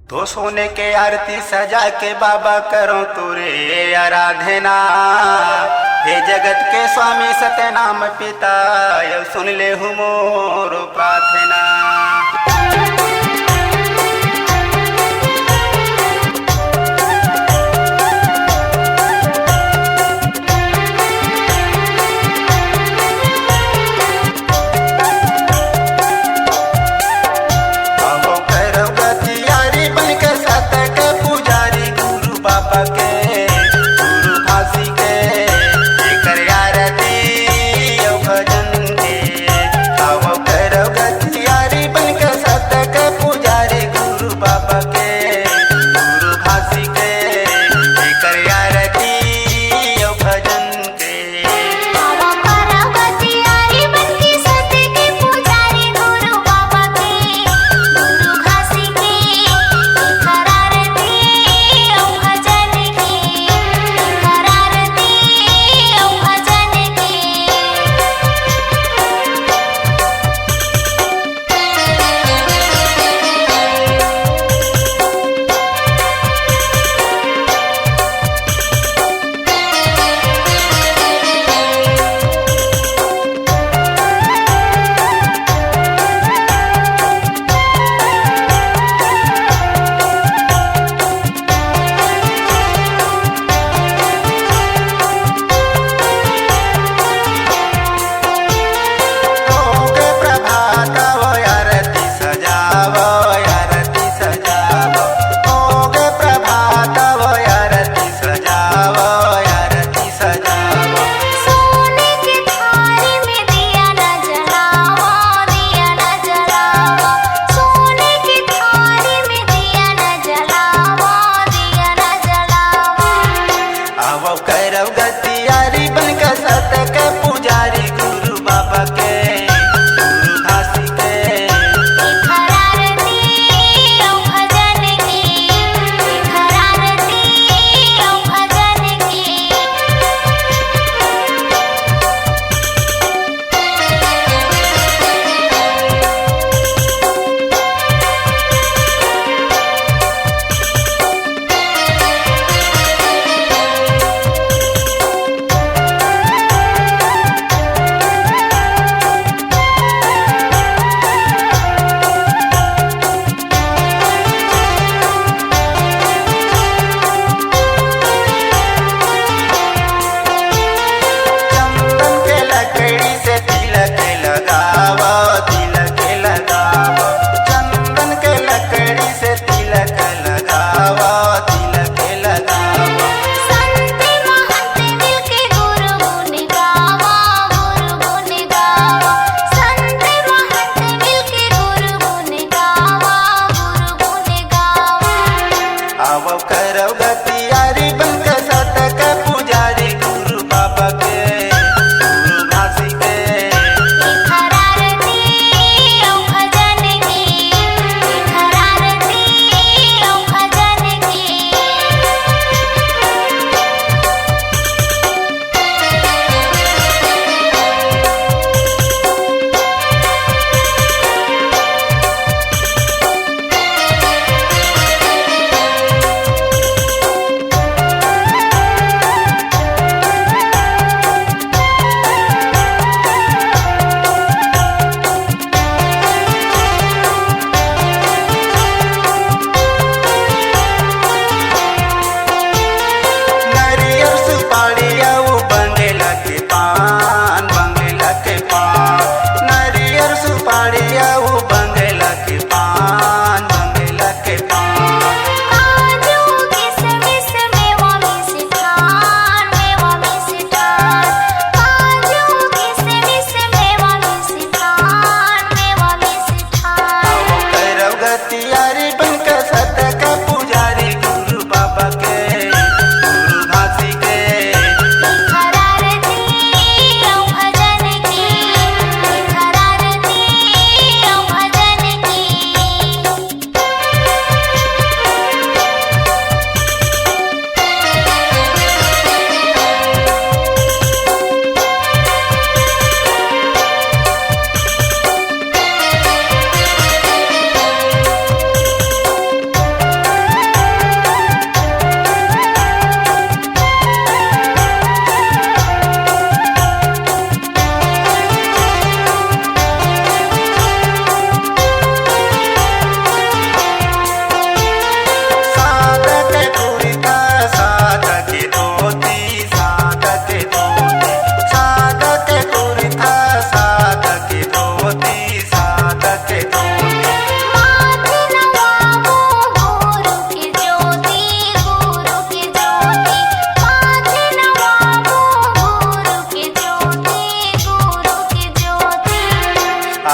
तो सोने के आरती सजा के बाबा करो तुरे आराधना। हे जगत के स्वामी सत्यनाम पिता यौ सुन ले हूँ मोर प्रार्थना। यारी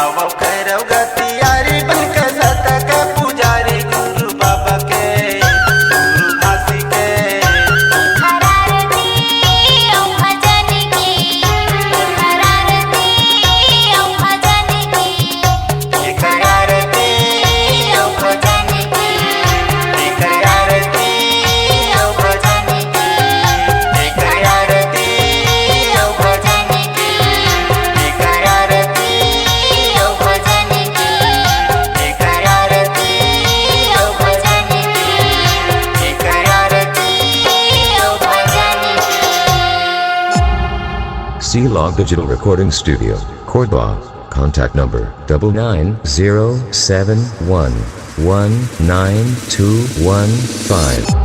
आवो करव गतियारी बनके सत के पुजारी गुरु बाबा के गुरु घासी के हरारती औ भजन की हरारती औ भजन की एक आरती औ भजन की एक आरती औ भजन की एक आरती औ भजन की एक आरती औ भजन की एक आरती औ भजन की एक आरती औ भजन की C-Log Digital Recording Studio, Cordoba. Contact number 99071192115.